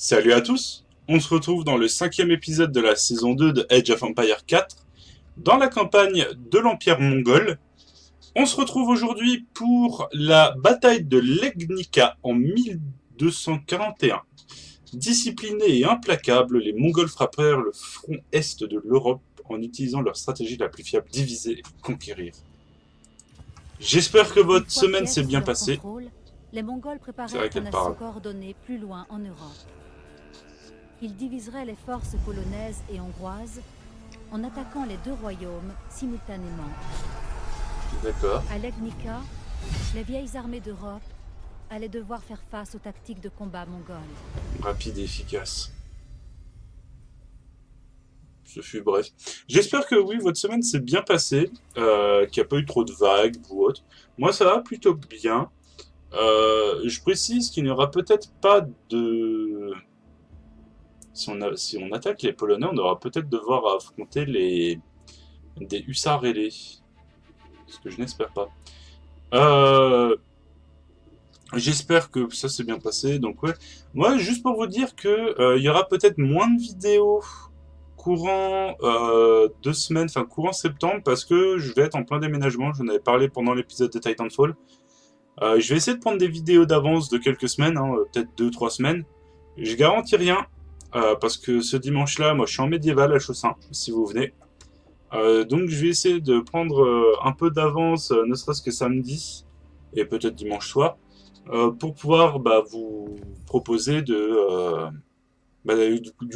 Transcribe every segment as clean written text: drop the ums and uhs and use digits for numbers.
Salut à tous, on se retrouve dans le 5e épisode de la saison 2 de Age of Empires 4, dans la campagne de l'Empire mongol. On se retrouve aujourd'hui pour la bataille de Legnica en 1241. Disciplinés et implacables, les Mongols frappèrent le front est de l'Europe en utilisant leur stratégie la plus fiable, diviser et conquérir. J'espère que votre semaine s'est bien passée. Les Mongols préparèrent un assaut coordonné plus loin en Europe. Ils diviseraient les forces polonaises et hongroises en attaquant les deux royaumes simultanément. D'accord. À Legnica, les vieilles armées d'Europe allaient devoir faire face aux tactiques de combat mongoles. Rapide et efficace. Ce fut bref. J'espère que oui, votre semaine s'est bien passée, qu'il n'y a pas eu trop de vagues ou autre. Moi, ça va plutôt bien. Je précise qu'il n'y aura peut-être pas de... Si on attaque les Polonais, on aura peut-être devoir affronter des hussards ailés. Ce que je n'espère pas. J'espère que ça s'est bien passé. Donc ouais. Moi, juste pour vous dire que il y aura peut-être moins de vidéos courant 2 semaines, enfin courant septembre, parce que je vais être en plein déménagement. J'en avais parlé pendant l'épisode de Titanfall. Je vais essayer de prendre des vidéos d'avance de quelques semaines, hein, peut-être 2-3 semaines. Je garantis rien, parce que ce dimanche-là, moi je suis en médiéval à Chaussin, si vous venez. Donc je vais essayer de prendre un peu d'avance, ne serait-ce que samedi, et peut-être dimanche soir, pour pouvoir vous proposer du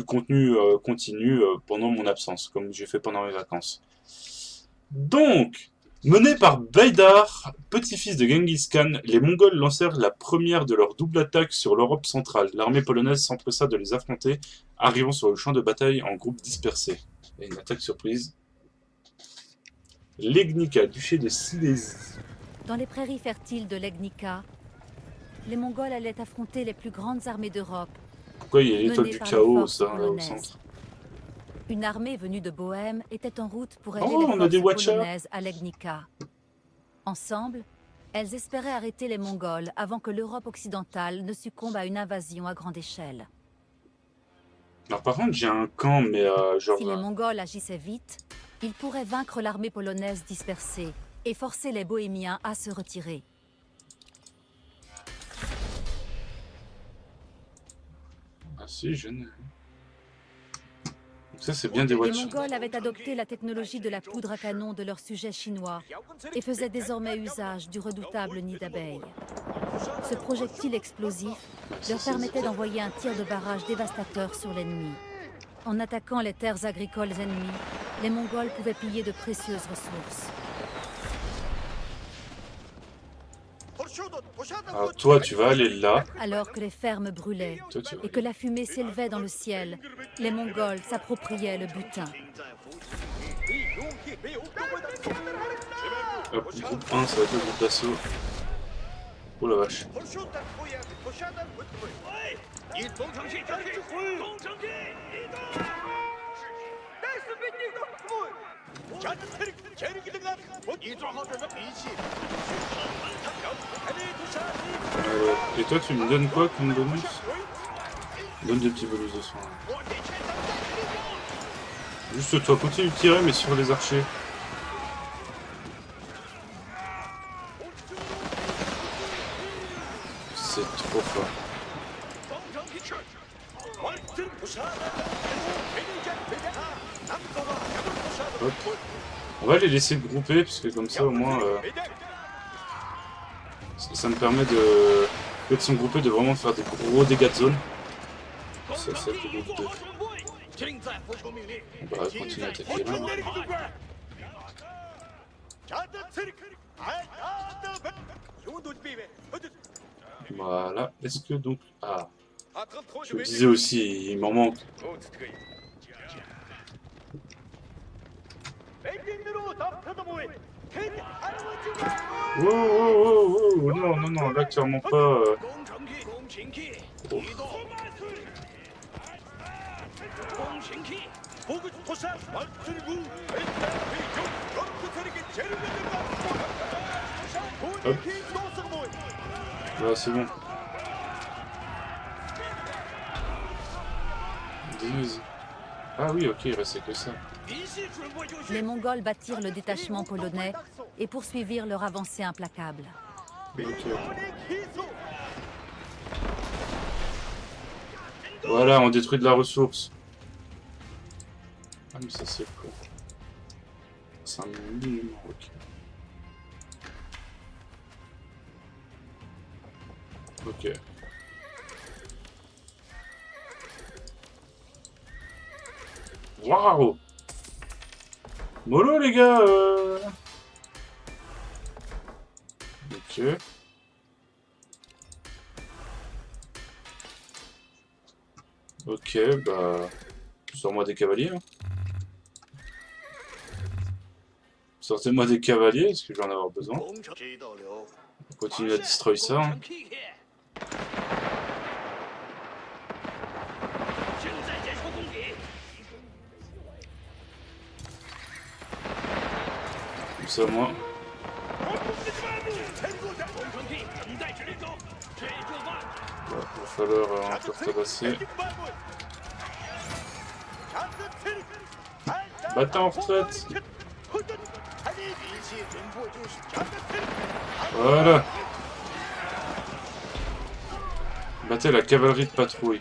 contenu continu pendant mon absence, comme j'ai fait pendant mes vacances. Donc, menés par Baydar, petit-fils de Genghis Khan, les Mongols lancèrent la première de leur double attaque sur l'Europe centrale. L'armée polonaise s'empressa de les affronter, arrivant sur le champ de bataille en groupes dispersés. Et une attaque surprise. Legnica, duché de Silésie. Dans les prairies fertiles de Legnica, les Mongols allaient affronter les plus grandes armées d'Europe. Pourquoi il y a l'étoile du chaos au centre? Une armée venue de Bohême était en route pour aider les forces polonaises à Legnica. Ensemble, elles espéraient arrêter les Mongols avant que l'Europe occidentale ne succombe à une invasion à grande échelle. Alors par contre, j'ai un camp, mais genre... Si les Mongols agissaient vite, ils pourraient vaincre l'armée polonaise dispersée et forcer les Bohémiens à se retirer. Ah si, je ne... Ça, c'est bien des Watchers. Les Mongols avaient adopté la technologie de la poudre à canon de leurs sujets chinois et faisaient désormais usage du redoutable nid d'abeilles. Ce projectile explosif leur permettait d'envoyer un tir de barrage dévastateur sur l'ennemi. En attaquant les terres agricoles ennemies, les Mongols pouvaient piller de précieuses ressources. Alors toi, tu vas aller là. Alors que les fermes brûlaient et que la fumée s'élevait dans le ciel, les Mongols s'appropriaient le butin. Hop, groupe 1, ça va être le groupe d'assaut. Oh la vache. Et toi, tu me donnes quoi comme bonus? Donne des petits bonus de soin. Juste toi, continue de tirer, mais sur les archers. C'est trop fort. Hop. On va les laisser grouper, parce que comme ça, au moins... ça me permet de... Quand ils sont groupés, de vraiment faire des gros dégâts de zone. Ça, c'est le groupe 2. On va continuer à attaquer là. Voilà. Est-ce que donc... Ah. Je me disais aussi, il m'en manque. Oh, oh, oh, oh, non, non, non, là clairement pas... Oh. Hop. Voilà, c'est bon. Denise. Ah oui, ok, il restait que ça. Les Mongols battirent le détachement polonais et poursuivirent leur avancée implacable. Ok. Voilà, on détruit de la ressource. Ah mais ça c'est quoi? C'est un minimum, ok. Ok. Waouh! Mollo les gars Ok. Ok, bah... Sors-moi des cavaliers, hein. Sortez-moi des cavaliers, parce que je vais en avoir besoin. On continue à destroy ça, hein. Comme ça, moi... Il va falloir encore tabasser. Bâtard en retraite. Voilà. Battez la cavalerie de patrouille.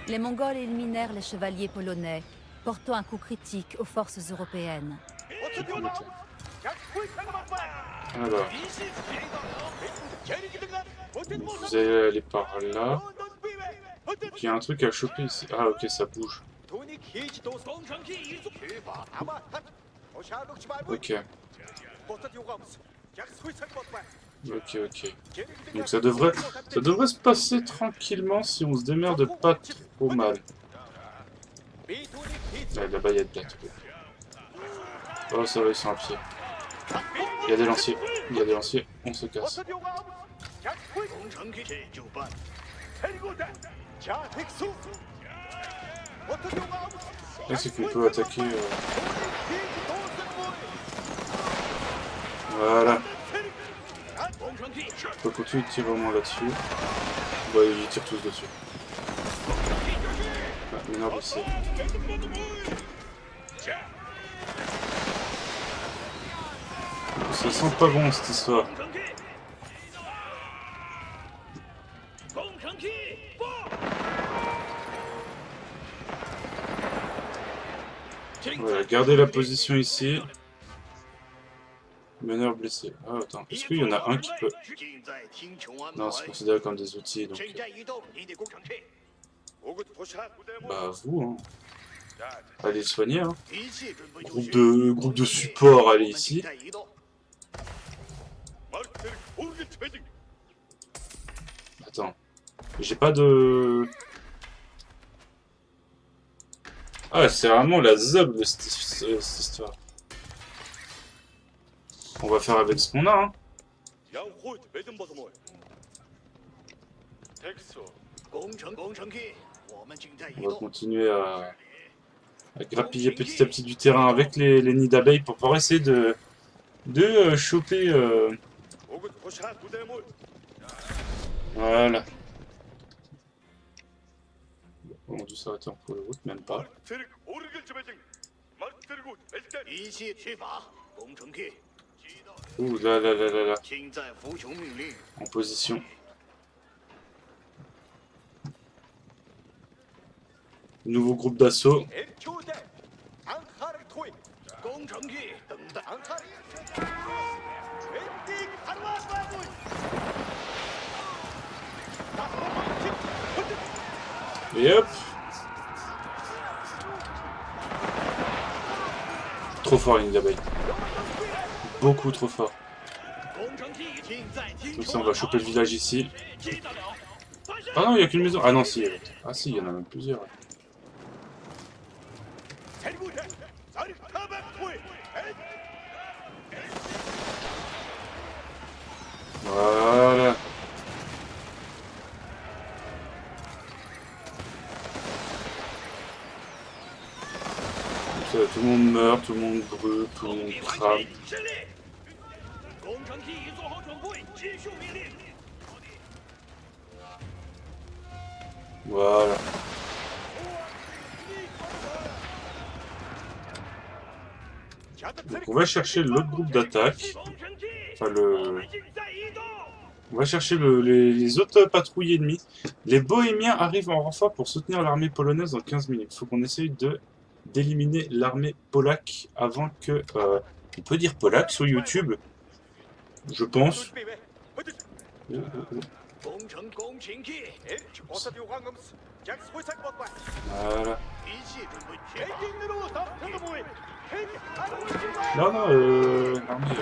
Les Mongols éliminèrent les chevaliers polonais, portant un coup critique aux forces européennes. Alors. Vous allez aller par là. Il y a un truc à choper ici. Ah ok, ça bouge. Ok. Ok, ok. Donc ça devrait se passer tranquillement si on se démerde pas trop mal. Là-bas il y a de la troupe. Oh ça va, ils sont à pied. Il y a des lanciers. Il y a des lanciers. On se casse. Là c'est qu'on peut attaquer... Voilà. On peut continuer de tirer vraiment là-dessus. Bah ils tirent tous dessus. Ah, m'énerve ici. Ça sent pas bon cette histoire. Voilà, gardez la position ici. Meneur blessé. Ah attends, est-ce qu'il y en a un qui peut... Non, c'est considéré comme des outils, donc... Bah vous, hein. Allez le soigner, hein. Groupe de support, allez ici. Attends. J'ai pas de... Ah, c'est vraiment la zob de cette histoire. On va faire avec ce qu'on a, hein. On va continuer à grappiller petit à petit du terrain avec les nids d'abeilles pour pouvoir essayer de choper... Voilà. On a dû s'arrêter en cours de route, même pas. Ouh, là, là, là, là, là. En position. Nouveau groupe d'assaut. Et hop. Trop fort, ligne d'abeille. Beaucoup trop fort. Comme ça, on va choper le village ici. Ah non, il n'y a qu'une maison. Ah non, si. Ah si, il y en a même plusieurs. Voilà. Ça, tout le monde meurt, tout le monde brûle, tout le monde crame. Voilà. Donc on va chercher l'autre groupe d'attaque. Enfin On va chercher les autres patrouilles ennemies. Les Bohémiens arrivent en renfort pour soutenir l'armée polonaise dans 15 minutes. Il faut qu'on essaye d'éliminer l'armée polaque avant que... on peut dire polaque sur YouTube, je pense. Oh, oh, oh. Voilà. Non, non, l'armée...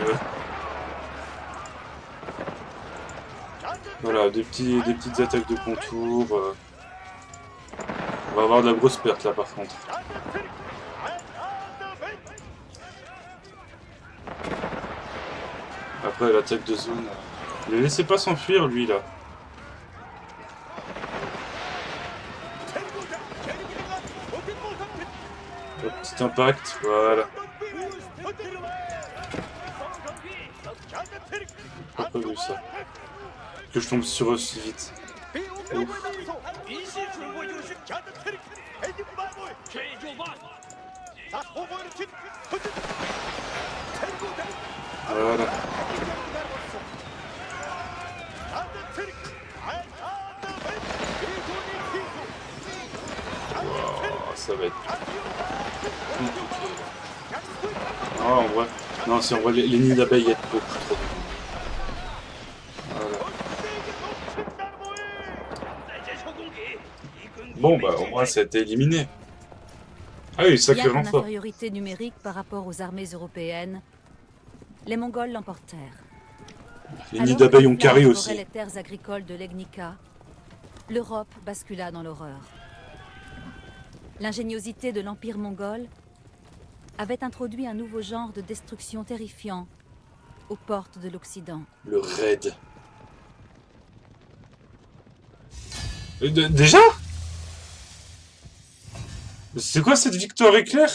Voilà, des petites attaques de contour. On va avoir de la grosse perte là par contre. Après l'attaque de zone. Ne laissez pas s'enfuir lui là. Le petit impact, voilà. J'ai pas vu ça. Que je tombe sur eux si vite. Ouf. Voilà. Wow, ça va être compliqué. Ah, en vrai. Non, si en vrai, les nids d'abeilles, il y a beaucoup trop de... Voilà. Bon, bah, au moins, ça a été éliminé. Ah oui, sacré Bien renfort. infériorité numérique par rapport aux armées européennes, les Mongols l'emportèrent. Les nids d'abeilles ont carré aussi. Les terres agricoles de Legnica, l'Europe bascula dans l'horreur. L'ingéniosité de l'Empire mongol avait introduit un nouveau genre de destruction terrifiant aux portes de l'Occident. Le raid. Déjà? C'est quoi cette victoire éclair?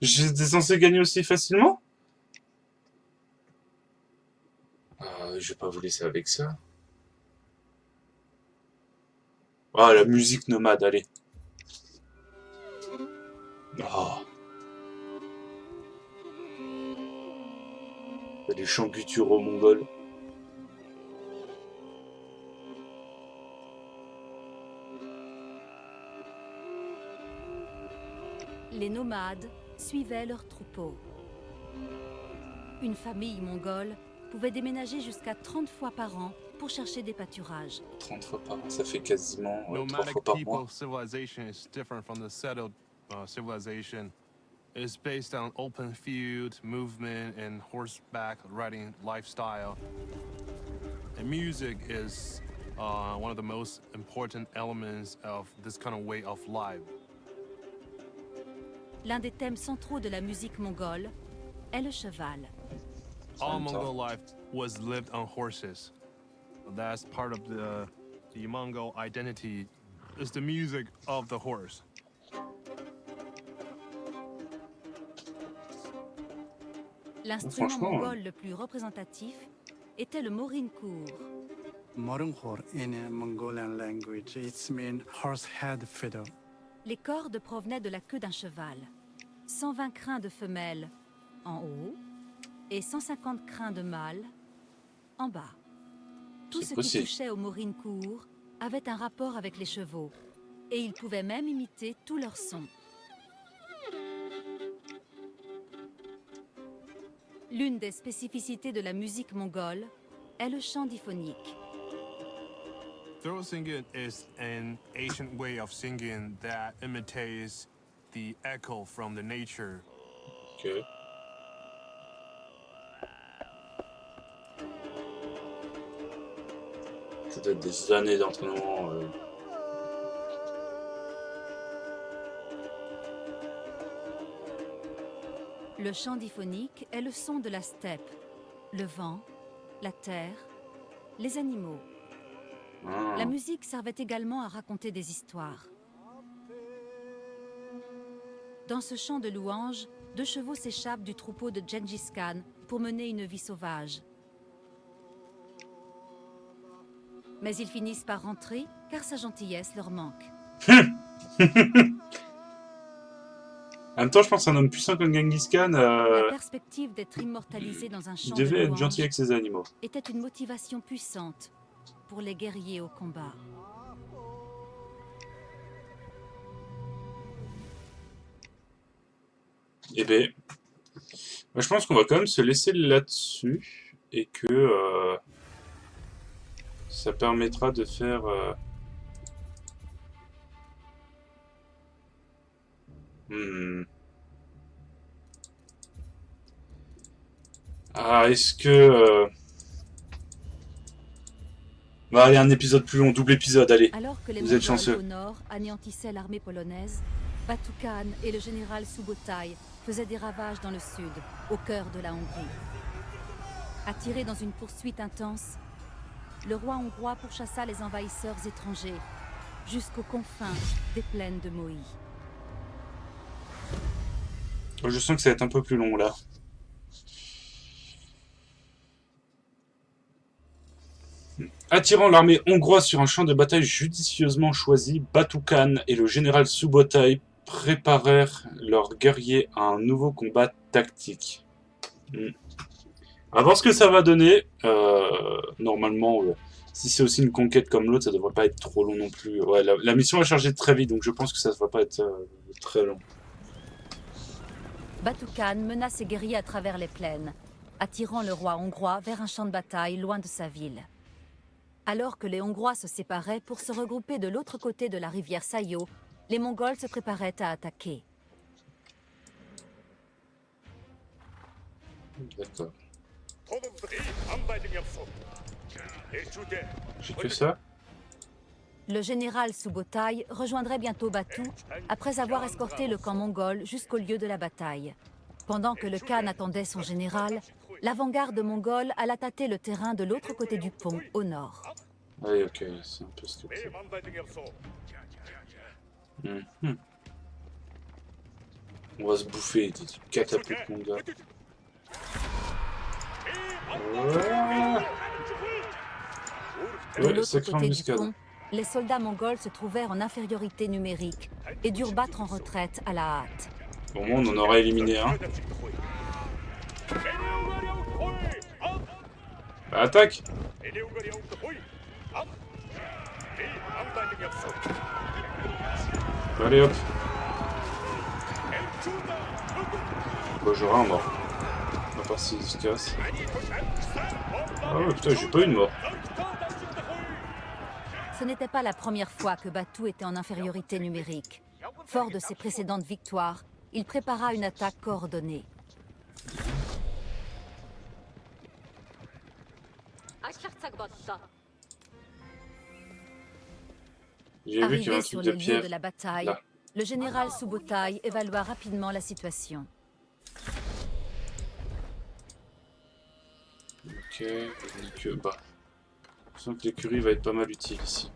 J'étais censé gagner aussi facilement? Je vais pas vous laisser avec ça. Ah, la musique nomade, allez. Oh. Les chants gutturaux mongols. Les nomades suivaient leurs troupeaux. Une famille mongole pouvait déménager jusqu'à 30 fois par an pour chercher des pâturages. 30 fois par an, ça fait quasiment 3 fois par mois. Civilization is different from the settled civilization. It's based on open field movement and horseback riding lifestyle. And music is one of the most important elements of this kind of way of life. L'un des thèmes centraux de la musique mongole est le cheval. All Mongol life was lived on horses. That's part of the Mongol identity, is the music of the horse. L'instrument mongol le plus représentatif était le morinkour. Morinkhor in Mongolian language, it means horse head fiddle. Les cordes provenaient de la queue d'un cheval. 120 crins de femelle en haut et 150 crins de mâle en bas. Tout ce qui touchait au morinkour avait un rapport avec les chevaux et ils pouvaient même imiter tous leurs sons. L'une des spécificités de la musique mongole est le chant diphonique. Throat singing is an ancient way of singing that imitates the echo from the nature. Okay. Ça doit être des années d'entraînement. Le chant diphonique est le son de la steppe, le vent, la terre, les animaux. La musique servait également à raconter des histoires. Dans ce chant de louanges, 2 chevaux s'échappent du troupeau de Gengis Khan pour mener une vie sauvage. Mais ils finissent par rentrer car sa gentillesse leur manque. En même temps, je pense qu'un homme puissant comme Genghis Khan La perspective d'être immortalisé dans un champ de devait être louanges gentil avec ses animaux. était une motivation puissante pour les guerriers au combat. Eh ben, je pense qu'on va quand même se laisser là-dessus et que ça permettra de faire... Ah, est-ce que... Bah, allez, un épisode plus long, double épisode, allez. Alors que les Vous êtes Mongols chanceux. au nord anéantissaient l'armée polonaise, Batu Khan et le général Subotai faisaient des ravages dans le sud, au cœur de la Hongrie. Attiré dans une poursuite intense, le roi hongrois pourchassa les envahisseurs étrangers jusqu'aux confins des plaines de Mohy. Je sens que ça va être un peu plus long, là. Attirant l'armée hongroise sur un champ de bataille judicieusement choisi, Batu Khan et le général Subotai préparèrent leurs guerriers à un nouveau combat tactique. On va voir ce que ça va donner. Normalement, si c'est aussi une conquête comme l'autre, ça devrait pas être trop long non plus. Ouais, la mission va charger très vite, donc je pense que ça ne va pas être très long. Batu Khan mena ses guerriers à travers les plaines, attirant le roi hongrois vers un champ de bataille loin de sa ville. Alors que les Hongrois se séparaient pour se regrouper de l'autre côté de la rivière Sayo, les Mongols se préparaient à attaquer. D'accord. J'ai que ça. Le général Subotai rejoindrait bientôt Batu après avoir escorté le camp mongol jusqu'au lieu de la bataille. Pendant que le Khan attendait son général, l'avant-garde mongole alla tâter le terrain de l'autre côté du pont, au nord. Allez, ok, c'est un peu ce que c'est. On va se bouffer des catapultes, mon gars. De Ouais, l'autre sacrée côté du embuscade. pont, les soldats mongols se trouvèrent en infériorité numérique et durent battre en retraite à la hâte. Au moins, on en aura éliminé un. Bah, attaque! Allez hop! Bah, j'aurai un mort. À part s'il se casse. Ah ouais, putain, j'ai pas eu de mort. Ce n'était pas la première fois que Batu était en infériorité numérique. Fort de ses précédentes victoires, il prépara une attaque coordonnée. J'ai vu qu'il y avait Arrivé un sur truc de les lieux pierre. de la bataille, Là. le général Subotai évalua rapidement la situation. Ok, on dit que... Bah... Je sens que l'écurie va être pas mal utile ici.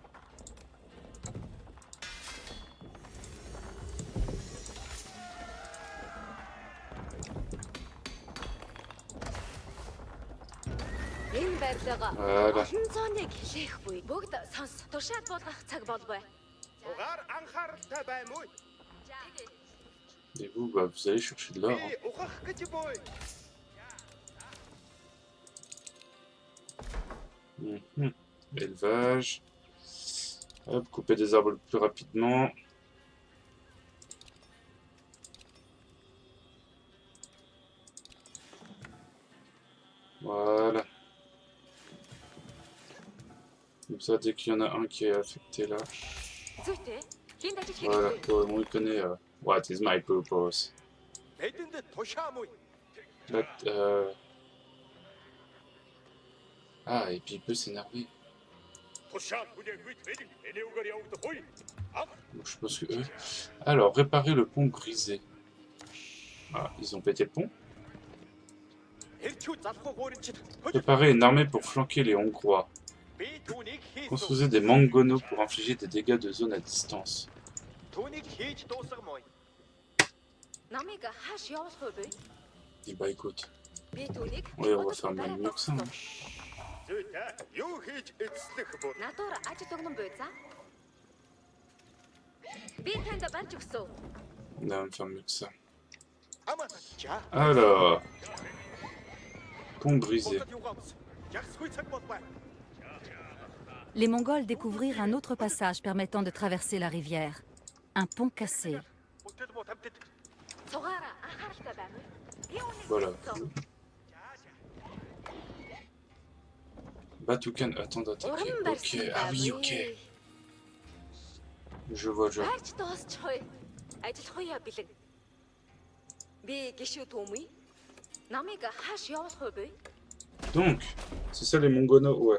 Voilà. Et vous, bah, vous allez chercher de l'or. Hein. Élevage. Hop, couper des arbres le plus rapidement. Voilà. Comme ça, dès qu'il y en a un qui est affecté là. Voilà, on connaît. What is my purpose? Là, Ah, et puis il peut s'énerver. Donc, je pense que eux... Alors, réparer le pont brisé. Ah, ils ont pété le pont. Préparer une armée pour flanquer les Hongrois. Construisez des mangonaux pour infliger des dégâts de zone à distance. Et bah écoute, oui, on va faire même mieux que ça. Hein. On va me faire mieux que ça. Alors, pont brisé. Les Mongols découvrirent un autre passage permettant de traverser la rivière. Un pont cassé. Voilà. Batoukan, attends d'attaquer. Ok, ah oui, ok. Je vois, je vois. Donc, c'est ça les Mongonos, ouais.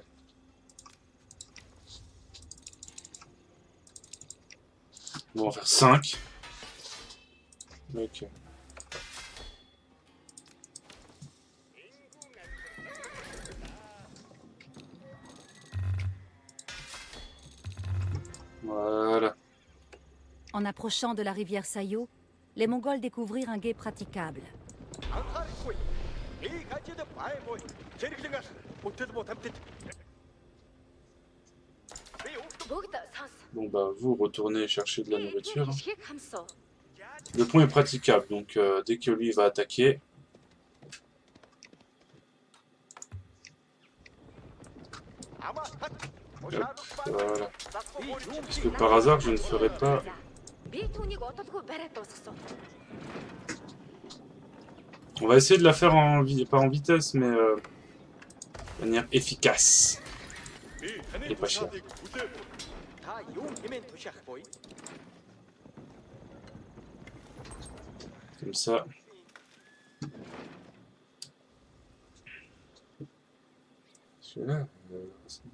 Bon, on va faire 5. Ok. Voilà. En approchant de la rivière Sayo, les Mongols découvrirent un gué praticable. Bon bah vous retournez chercher de la nourriture. Le pont est praticable, donc dès que lui va attaquer... Hop, voilà. Est-ce que par hasard je ne ferai pas... On va essayer de la faire en pas en vitesse, mais de manière efficace. Et pas cher. Comme ça. Celui-là,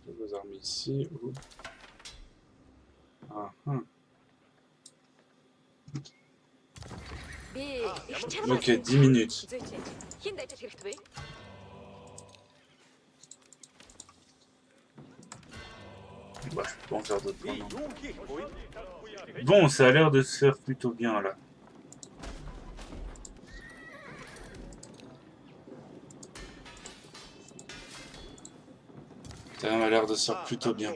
vos armes ici. Ah, ah. Ok, 10 minutes. Bah, je peux pas en faire d'autres maintenant. Bon, ça a l'air de se faire plutôt bien là. Ça a l'air de se faire plutôt bien.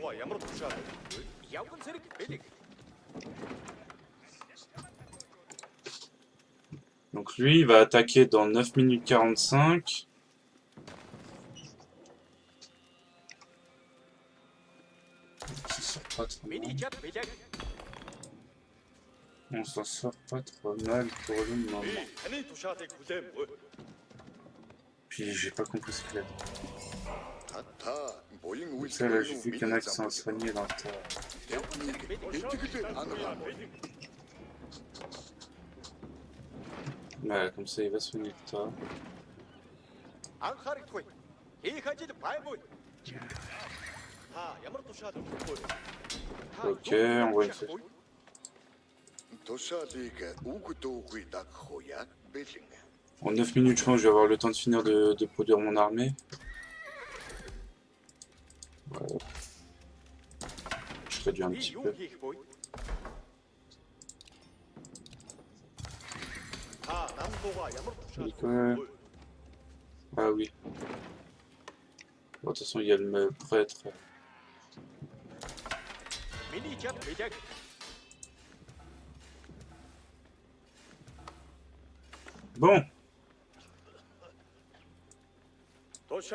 Donc lui, il va attaquer dans 9 minutes 45. Pas trop mal. On s'en sort pas trop mal pour le moment. Puis j'ai pas compris ce qu'il a dit. Ça là, j'ai vu qu'il y en a qui sont soignés dans le tas. Ouais, comme ça il va soigner le tas. Ok, on voit une flèche. En 9 minutes, je pense que je vais avoir le temps de finir de produire mon armée. Ouais. Je réduis un petit peu. Ah oui. Bon, de toute façon, il y a le prêtre. Bon. Je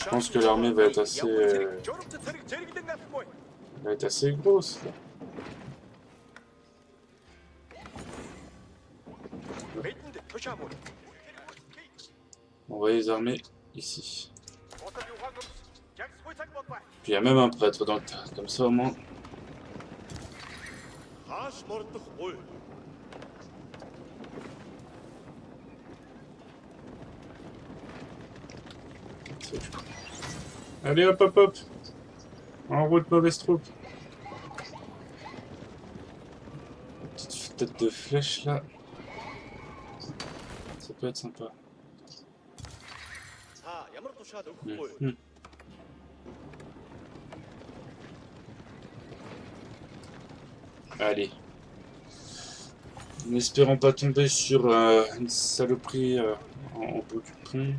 pense que l'armée va être assez grosse. Là. On va les armer ici. Puis il y a même un prêtre dans le tas, comme ça au moins. Allez hop hop hop. En route, mauvaise troupe. Petite tête de flèche là. Ça peut être sympa. Mmh. Allez. N'espérons pas tomber sur une saloperie en bout du pont.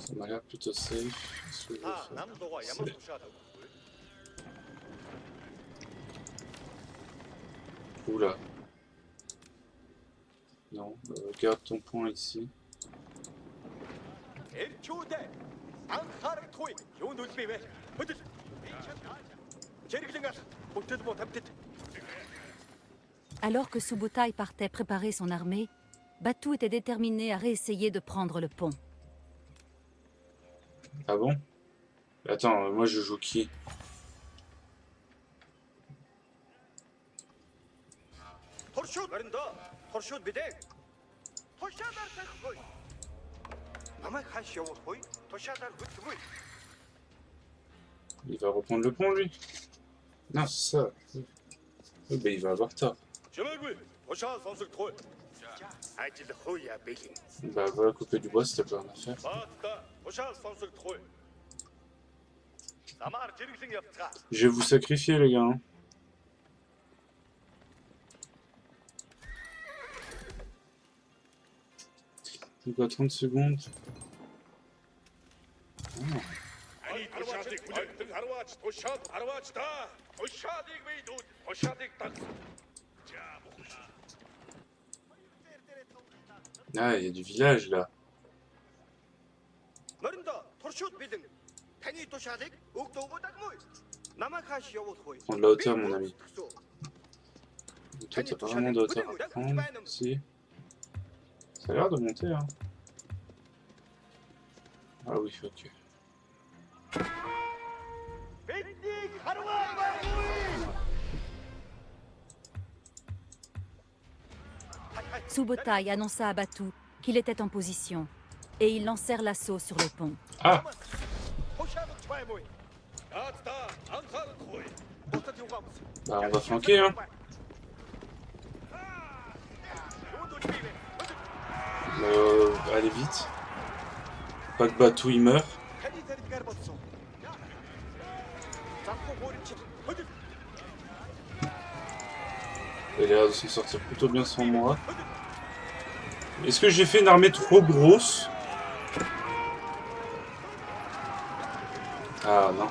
Ça m'a l'air plutôt safe. Qu'est-ce que je vais faire? Oula. Non, garde ton point ici. Alors que Subutai partait préparer son armée, Batu était déterminé à réessayer de prendre le pont. Ah bon? Attends, moi je joue qui? Il va reprendre le pont lui? Non, c'est ça. Oui, bah il va avoir tort. Bah voilà, couper du bois, c'était pas rien à faire. Je vais vous sacrifier les gars. Hein. C'est quoi, 30 secondes? Oh. Ah, il y a du village là. Prends de la hauteur, mon ami. Toi, t'as pas vraiment de hauteur à prendre. Si. Ça a l'air de monter, hein. Ah oui, ok. Subutai annonça à Batu qu'il était en position, et ils lancèrent l'assaut sur le pont. Ah! Bah, on va flanquer, hein. Allez vite. Pas que Batu il meurt. Il a l'air de s'en sortir plutôt bien sans moi. Est-ce que j'ai fait une armée trop grosse? Ah non.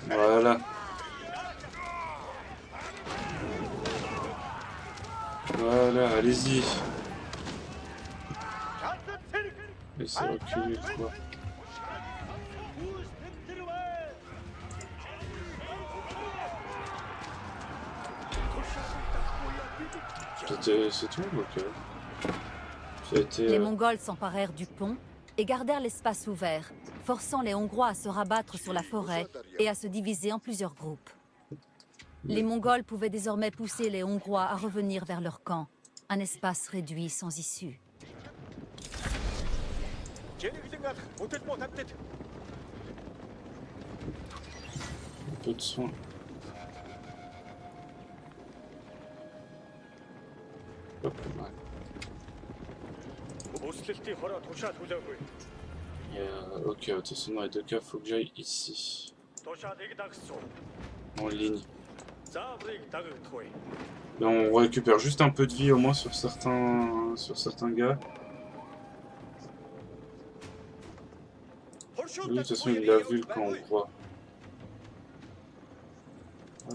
Voilà. Voilà, allez-y. Laissez reculer, quoi. C'est tout, ok. Ça a été, Les Mongols s'emparèrent du pont et gardèrent l'espace ouvert, forçant les Hongrois à se rabattre sur la forêt et à se diviser en plusieurs groupes. Les Mongols pouvaient désormais pousser les Hongrois à revenir vers leur camp, un espace réduit sans issue. un peu de soin. Pas plus mal. Ok, de toute façon dans les deux cas, faut que j'aille ici. En ligne. Là, on récupère juste un peu de vie au moins sur certains gars. Oui, de toute façon, il l'a vu le camp hongrois. Ah,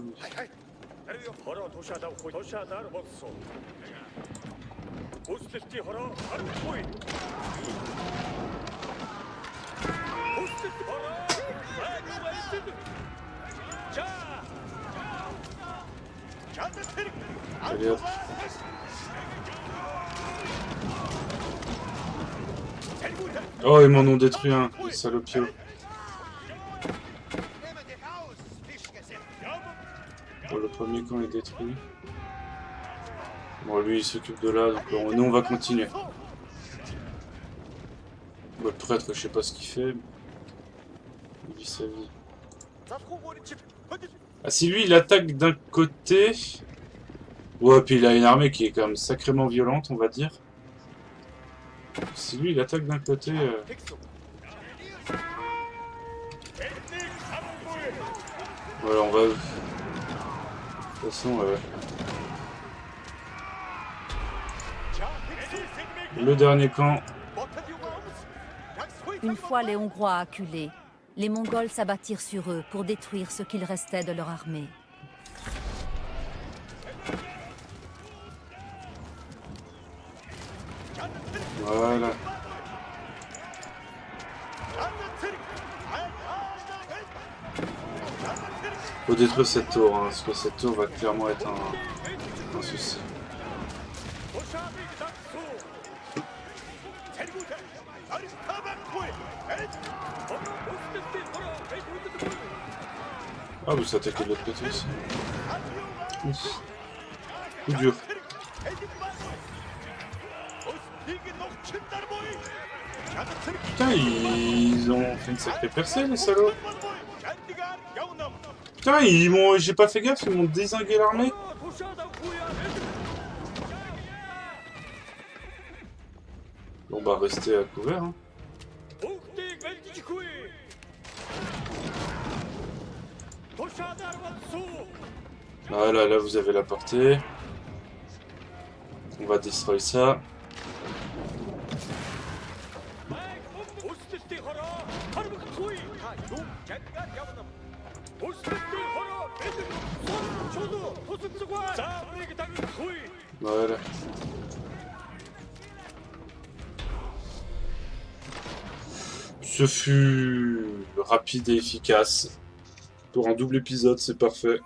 oui. Allez hop. Oh, ils m'en ont détruit un, les salopios. Bon, le premier camp est détruit. Bon, lui il s'occupe de là, donc nous on va continuer. Bon, le prêtre, je sais pas ce qu'il fait. Il vit sa vie. Ah, si lui il attaque d'un côté. Ouais, puis il a une armée qui est quand même sacrément violente, on va dire. Si lui il attaque d'un côté. Voilà, on va. De toute façon, Le dernier camp. Une fois les Hongrois acculés, les Mongols s'abattirent sur eux pour détruire ce qu'il restait de leur armée. Voilà. Faut détruire cette tour, hein, parce que cette tour va clairement être un souci. Ah, vous attaquez de l'autre côté aussi. Ouf. Coup dur. Putain, ils ont fait une sacrée percée, les salauds. Putain, j'ai pas fait gaffe, ils m'ont dézingué l'armée. Bon bah, restez à couvert, hein. Voilà, là vous avez la portée. On va destroy ça. Voilà. Ce fut rapide et efficace. Pour un double épisode, c'est parfait.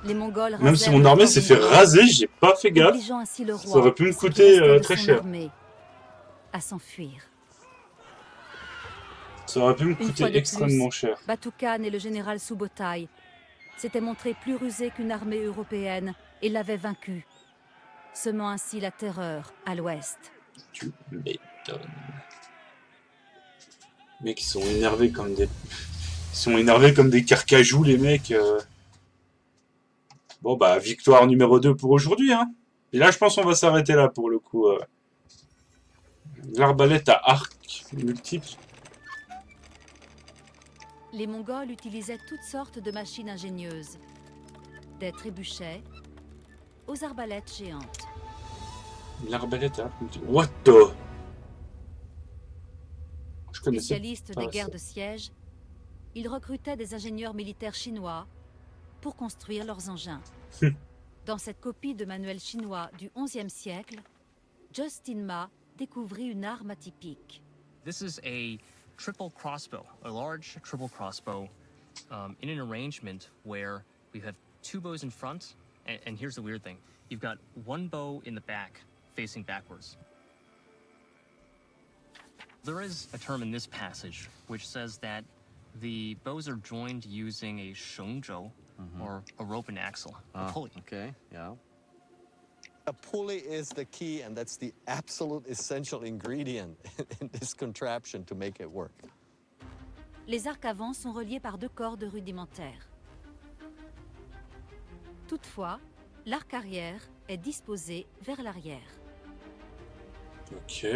Les Mongols Même si mon armée s'est fait raser, j'ai pas fait gaffe. Ainsi le roi, Ça aurait pu me coûter très cher. À s'enfuir. Ça aurait pu me coûter extrêmement cher. Batu-Khan et le général Subotai s'étaient montrés plus rusés qu'une armée européenne et l'avaient vaincu, semant ainsi la terreur à l'ouest. Tu m'étonnes. Les mecs, ils sont énervés comme des... Ils sont énervés comme des carcajous, les mecs. Bon, bah, victoire numéro 2 pour aujourd'hui, hein. Et là, je pense qu'on va s'arrêter là, pour le coup. L'arbalète à arc multiple. Les Mongols utilisaient toutes sortes de machines ingénieuses, des trébuchets aux arbalètes géantes. L'arbalète à arc multiple. What the... Je connaissais Spécialistes des guerres de siège, ils recrutaient des ingénieurs militaires chinois pour construire leurs engins. Dans cette copie de manuel chinois du XIe siècle, Justin Ma découvrit une arme atypique. This is a triple crossbow, a large triple crossbow, in an arrangement where we have two bows in front, and here's the weird thing. You've got one bow in the back, facing backwards. There is a term in this passage which says that the bows are joined using a shengzhou, or a rope and axle, a pulley. Okay, yeah. A pulley is the key, and that's the absolute essential ingredient in this contraption to make it work. Les arcs avant sont reliés par deux cordes rudimentaires. Toutefois, l'arc arrière est disposé vers l'arrière. Ok.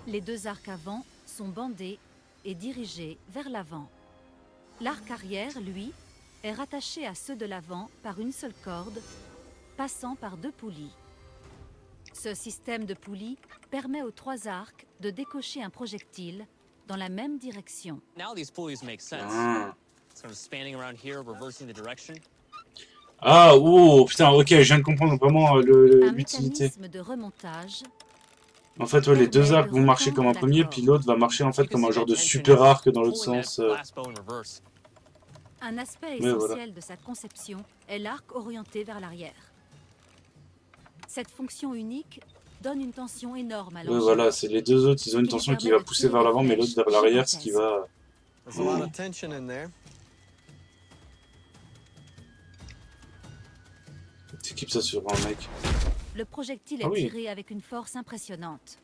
Les deux arcs avant sont bandés et dirigés vers l'avant. L'arc arrière, lui, est rattaché à ceux de l'avant par une seule corde, passant par deux poulies. Ce système de poulies permet aux trois arcs de décocher un projectile dans la même direction. Now these pulleys make sense. Ah. Sort of spanning around here, reversing the direction. Ah, oh, putain, ok, je viens de comprendre vraiment Un l'utilité. mécanisme de remontage. En fait, ouais, les deux arcs vont marcher comme un premier, puis l'autre va marcher en fait comme un genre de super arc dans l'autre sens. Un aspect Mais essentiel voilà. de sa conception est l'arc orienté vers l'arrière. Cette fonction unique donne une tension énorme à l'engin. Ouais, voilà, c'est les deux autres, ils ont une tension qui va pousser vers l'avant, mais l'autre vers l'arrière, ce qui va... There's a lot of tension in there. T'équipes ça sur un mec. Le projectile est Ah oui. tiré avec une force impressionnante.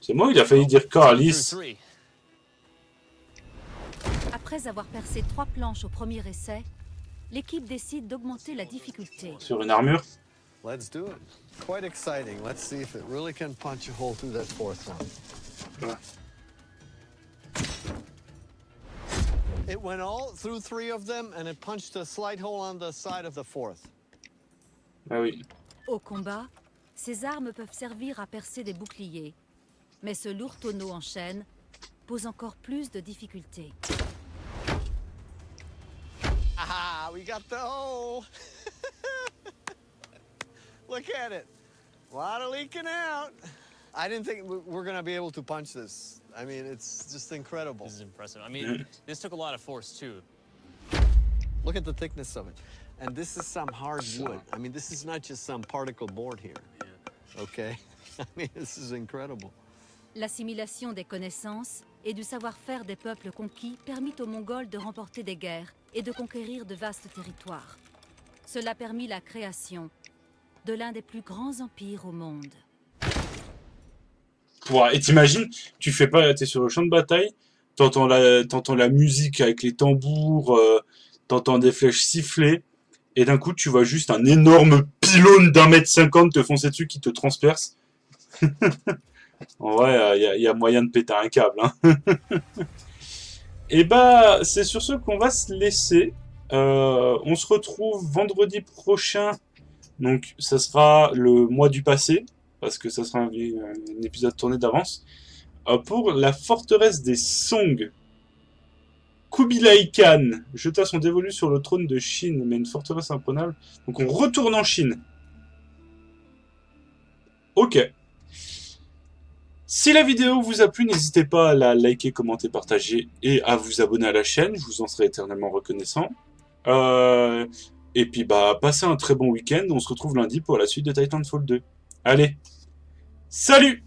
C'est moi, il a failli dire Carlis. Après avoir percé 3 planches au premier essai, l'équipe décide d'augmenter la difficulté. Sur une armure. Let's do it. Quite exciting. Let's see if it really can punch a hole through that fourth one. Ouais. It went all through 3 of them, and it punched a slight hole on the side of the 4th. Ah oui. Au combat, ces armes peuvent servir à percer des boucliers. Mais ce lourd tonneau en chêne pose encore plus de difficultés. Ah, we got the hole. Look at it. Water leaking out. I didn't think we're going to be able to punch this. I mean, it's just incredible. This is impressive. I mean, this took a lot of force too. Look at the thickness of it. And this is some hard wood. I mean, this is not just some particle board here. Okay? I mean, this is incredible. L'assimilation des connaissances et du savoir-faire des peuples conquis permit aux Mongols de remporter des guerres et de conquérir de vastes territoires. Cela permit la création de l'un des plus grands empires au monde. Et t'imagines, tu fais pas, t'es sur le champ de bataille, t'entends la musique avec les tambours, t'entends des flèches siffler, et d'un coup tu vois juste un énorme pylône d'1,50 m te foncer dessus qui te transperce. En vrai, y a moyen de péter un câble. Hein. Et bah, c'est sur ce qu'on va se laisser. On se retrouve vendredi prochain. Donc, ça sera le mois du passé, parce que ça sera un épisode tourné d'avance, pour la forteresse des Song. Kubilai Khan jeta son dévolu sur le trône de Chine, mais une forteresse imprenable. Donc, on retourne en Chine. Ok. Si la vidéo vous a plu, n'hésitez pas à la liker, commenter, partager et à vous abonner à la chaîne. Je vous en serai éternellement reconnaissant. Et puis, bah, passez un très bon week-end. On se retrouve lundi pour la suite de Titanfall 2. Allez, salut!